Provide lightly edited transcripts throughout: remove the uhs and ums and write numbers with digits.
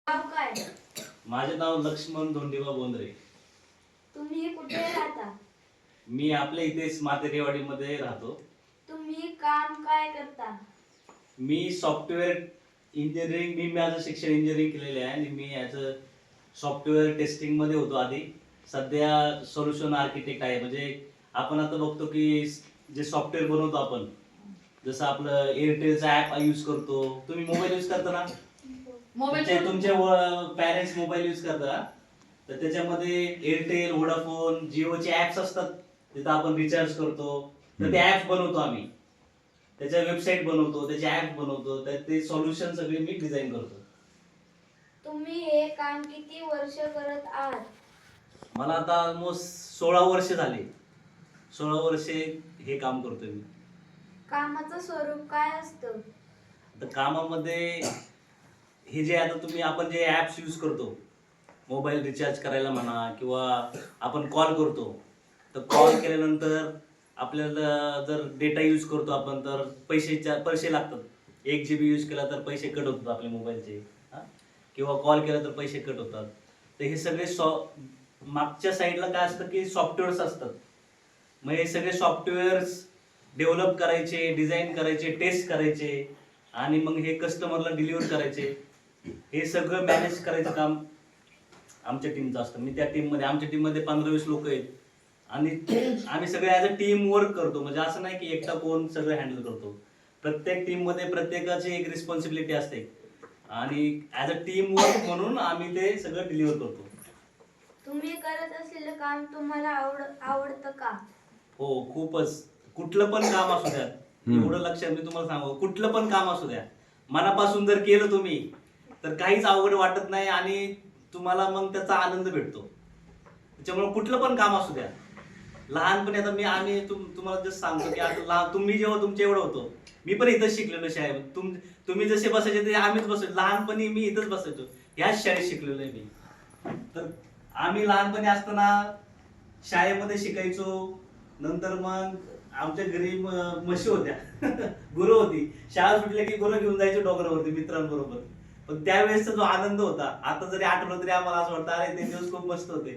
नाव काय? माझे नाव लक्ष्मण धोंडीबा बोंद्रे. तुम्ही कुठे राहता? मी आपल्या इथे मातेरेवाडीमध्ये राहतो. तुम्ही काम काय करता? मी सॉफ्टवेअर इंजिनिअरिंग, मी माझं शिक्षण इंजिनिअरिंग केलेले आहे आणि मी ॲज अ सॉफ्टवेअर टेस्टिंग मध्ये होतो आधी. सध्या सोल्युशन आर्किटेक्ट आहे. म्हणजे आपण आता बघतो की जे सॉफ्टवेअर बनवतो आपण, जसं आपलं एअरटेलचा ॲप यूज करतो. तुम्ही मोबाईल यूज करता ना? तुमचे पॅरेंट्स मोबाईल यूज करता, तर त्याच्यामध्ये एअरटेल, वोडाफोन, जिओचे ऍप्स असतात. तिथं आपण रिचार्ज करतो, तर ते ऍप्स बनवतो आम्ही. त्याच्या वेबसाईट बनवतो, त्याचे ऍप बनवतो, तर ते सोल्युशन सगळे मी डिझाईन करतो. तुम्ही हे काम किती वर्ष करत आहात? मला आता ऑलमोस्ट 16 वर्ष झाले. 16 वर्षे हे काम करतोय मी. कामाचं स्वरूप काय असतं? तर कामामध्ये हे जे आता आपण जे ऍप्स यूज करतो, मोबाईल रिचार्ज करायला म्हणा किंवा आपण कॉल करतो, तर कॉल केल्यानंतर आपल्याला जर डेटा यूज करतो आपण तर पैसे लागतात. 1 GB यूज केला तर पैसे कट होतात आपल्या मोबाईलचे, किंवा कॉल केला तर पैसे कट होतात. तर हे सगळे मागच्या साईडला काय असतं की सॉफ्टवेअर्स असतात. मग हे सगळे सॉफ्टवेअर्स डेव्हलप करायचे, डिझाईन करायचे, टेस्ट करायचे आणि मग हे कस्टमरला डिलिव्हर करायचे. हे सगळं मॅनेज करायचं काम आमच्या टीमचं असतं. मी त्या टीममध्ये, आमच्या टीममध्ये 15-20 लोक आहेत आणि आम्ही सगळे ॲज अ टीम वर्क करतो. म्हणजे असं नाही की एकटा कोण सगळं हँडल करतो. प्रत्येक टीममध्ये प्रत्येकाची एक रिस्पॉन्सिबिलिटी असते आणि ॲज अ टीम वर्क म्हणून आम्ही ते सगळं डिलिव्हर करतो. तुम्ही करत असलेलं काम तुम्हाला आवडतं का? हो, खूपच. कुठलं पण काम असू द्या, एवढं लक्षात मी तुम्हाला सांगू, कुठलं पण काम असू द्या, मनापासून जर केलं तुम्ही तर काहीच अवघड वाटत नाही आणि तुम्हाला मग त्याचा आनंद भेटतो. त्याच्यामुळे कुठलं पण काम असू द्या. लहानपणी आता आम्ही तुम्हाला जसं सांगतो की आता तुम्ही जेव्हा तुमच्या एवढं होतो, मी पण इथंच शिकलेलो शाळेत. तुम्ही जसे बसायचे ते आम्हीच बसायचो. लहानपणी मी इथंच बसायचो, ह्याच शाळेत शिकलेलो आहे मी. तर आम्ही लहानपणी असताना शाळेमध्ये शिकायचो. नंतर मग आमच्या घरी म्हशी होत्या, गुरं होती. शाळा सुटल्या की गुरं घेऊन जायचो डोंगरावरती मित्रांबरोबर. पण त्यावेळेसचा जो आनंद होता, आता जरी आठवलं तरी आम्हाला असं वाटतं अरे ते दिवस खूप मस्त होते.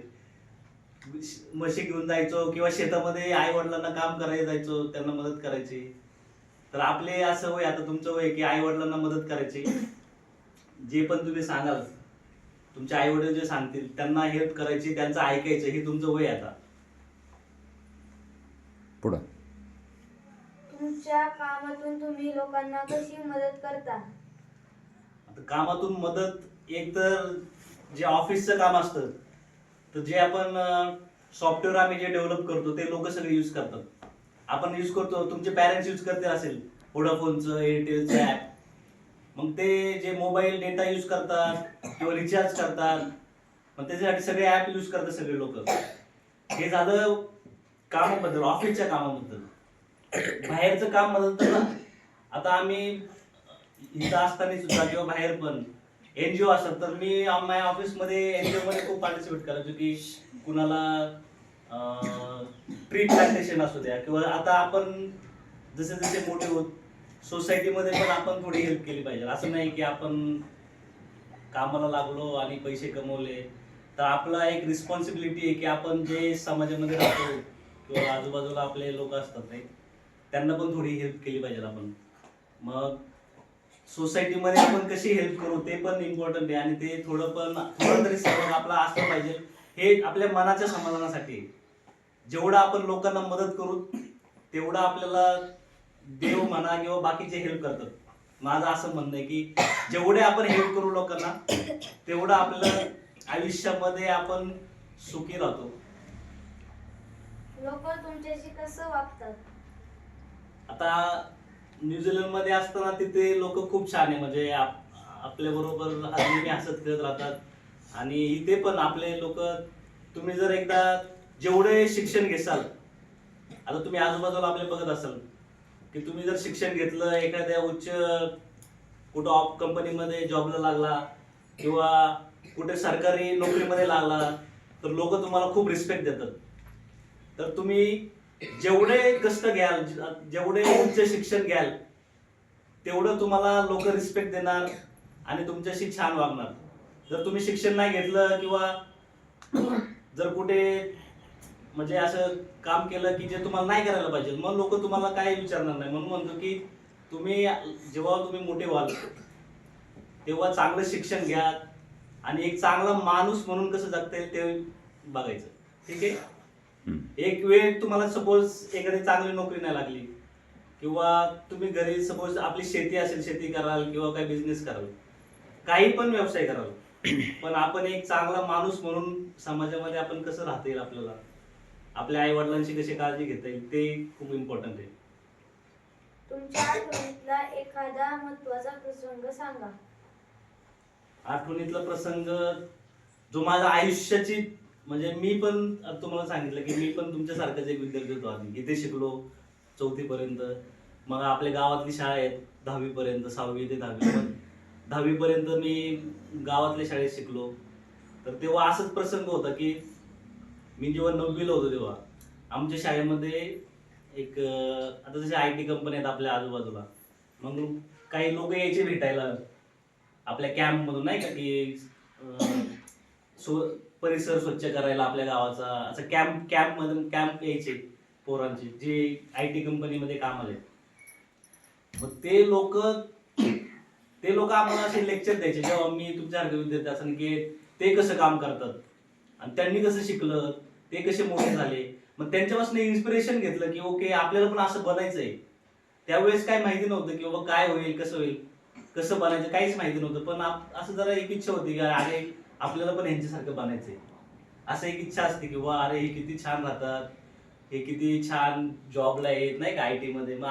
म्हशी घेऊन जायचो किंवा शेतामध्ये आई वडिलांना काम करायला जायचो, त्यांना मदत करायची. तर आपले असं वय, आता तुमचं वय की आई वडिलांना मदत करायची. जे पण तुम्ही सांगाल, तुमचे आई वडील जे सांगतील त्यांना हेल्प करायची, त्यांचं ऐकायचं, हे तुमचं वय आता. पुढं तुमच्या कामातून तुम्ही लोकांना कशी मदत करता? आता कामातून मदत, एक तर जे ऑफिसचं काम असतं, तर जे आपण सॉफ्टवेअर आम्ही जे डेव्हलप करतो ते लोक सगळे यूज करतात. आपण यूज करतो, तुमचे पॅरेंट्स यूज करते असेल वोडाफोनचं, एअरटेलचं ॲप. मग ते जे मोबाईल डेटा यूज करतात किंवा रिचार्ज करतात, मग त्याच्यासाठी सगळे ॲप यूज करतात सगळे लोक. हे झालं कामाबद्दल, ऑफिसच्या कामाबद्दल. बाहेरचं काम म्हणलं तर आता आम्ही इथं असताना सुद्धा किंवा बाहेर पण एनजीओ असतात, तर मी माझ्या ऑफिसमध्ये एनजीओ मध्ये खूप पार्टिसिपेट करायचो की कुणाला ट्री प्लांटेशन असू द्या किंवा आता आपण जसे जसे मोठे होत सोसायटीमध्ये पण आपण थोडी हेल्प केली पाहिजे. असं नाही की आपण कामाला लागलो आणि पैसे कमवले, तर आपला एक रिस्पॉन्सिबिलिटी आहे की आपण जे समाजामध्ये राहतो किंवा आजूबाजूला आपले लोक असतात नाही, त्यांना पण थोडी हेल्प केली पाहिजे आपण. मग सोसायटीमध्ये आपण कशी हेल्प करू ते पण इम्पॉर्टंट आहे आणि ते थोडं तरी सहभाग आपला असला पाहिजे. हे आपल्या मनाच्या समाधानासाठी. जेवढं आपण लोकांना मदत करू तेवढं आपल्याला देव म्हणा किंवा बाकीचे हेल्प करतात. माझं असं म्हणणं आहे की जेवढे आपण हेल्प करू लोकांना तेवढं आपलं आयुष्यामध्ये आपण सुखी राहतो. लोक तुमच्याशी कसं वागतात? आता न्यूझीलंड मध्ये असताना तिथे लोक खूप छान आहे. म्हणजे आपल्या बरोबर नेहमी हसत खेळत राहतात आणि इथे पण आपले लोक, तुम्ही जर एकदा जेवढे शिक्षण घेसाल, आता तुम्ही आजूबाजूला आपले बघत असाल की तुम्ही जर शिक्षण घेतलं, एखाद्या उच्च कुठं कंपनीमध्ये जॉबला लागला किंवा कुठे सरकारी नोकरीमध्ये लागला, तर लोक तुम्हाला खूप रिस्पेक्ट देतात. तर तुम्ही जेवढे कष्ट घ्याल, जेवढे उच्च शिक्षण घ्याल, तेवढं तुम्हाला लोक रिस्पेक्ट देणार आणि तुमच्याशी छान वागणार. जर तुम्ही शिक्षण नाही घेतलं किंवा जर कुठे म्हणजे असं काम केलं की जे तुम्हाला नाही करायला पाहिजे, मग लोक तुम्हाला काय विचारणार नाही. म्हणून म्हणतो की तुम्ही जेव्हा तुम्ही मोठे व्हाल तेव्हा चांगलं शिक्षण घ्या आणि एक चांगला माणूस म्हणून कसं जगता येईल ते बघायचं. ठीक आहे. एक वेळ तुम्हाला सपोज एखादी चांगली नोकरी नाही लागली किंवा तुम्ही घरी सपोज आपली शेती असेल, शेती कराल किंवा काही बिझनेस कराल, काही पण व्यवसाय कराल, पण आपण एक चांगला माणूस म्हणून समाजामध्ये आपण कसं राहता येईल, आपल्याला आपल्या आई वडिलांची कशी काळजी घेता येईल, ते खूप इम्पॉर्टंट आहे. तुमच्या आठवणीतला एखादा महत्वाचा प्रसंग सांगा. आठवणीतला प्रसंग जो माझ्या आयुष्याची, म्हणजे मी पण तुम्हाला सांगितलं की मी पण तुमच्यासारखाच एक विद्यार्थी होतो. आधी इथे शिकलो 4थी पर्यंत. मग आपल्या गावातली शाळा आहेत 10वी पर्यंत, 6वी ते 10वी. पण 10वी पर्यंत मी गावातल्या शाळेत शिकलो. तर तेव्हा असंच प्रसंग होता की मी जेव्हा 9वीला होतो तेव्हा आमच्या शाळेमध्ये एक आता जसे IT कंपनी आहेत आपल्या आजूबाजूला, मग काही लोक यायचे भेटायला आपल्या कॅम्प मधून, नाही का, की परिसर स्वच्छ करायला आपल्या गावाचा, असं कॅम्प यायचे पोरांचे जे IT कंपनीमध्ये कामाला आहेत. मग ते लोक आम्हाला असे लेक्चर द्यायचे, जेव्हा मी तुमच्यासारखे विद्यार्थी असं की ते कसं काम करतात आणि त्यांनी कसं शिकलं, ते कसे मोठे झाले. मग त्यांच्यापासून इन्स्पिरेशन घेतलं की ओके आपल्याला पण असं बनायचंय. त्यावेळेस काय माहिती नव्हतं की बाबा काय होईल, कसं होईल, कसं बनायचं, काहीच माहिती नव्हतं. पण असं जरा एक इच्छा होती की अरे आपल्याला पण ह्यांच्यासारखं बनायचंय. असं एक इच्छा असते की वा अरे हे किती छान राहतात, हे किती छान जॉबला आहेत, नाही का, IT मध्ये. मग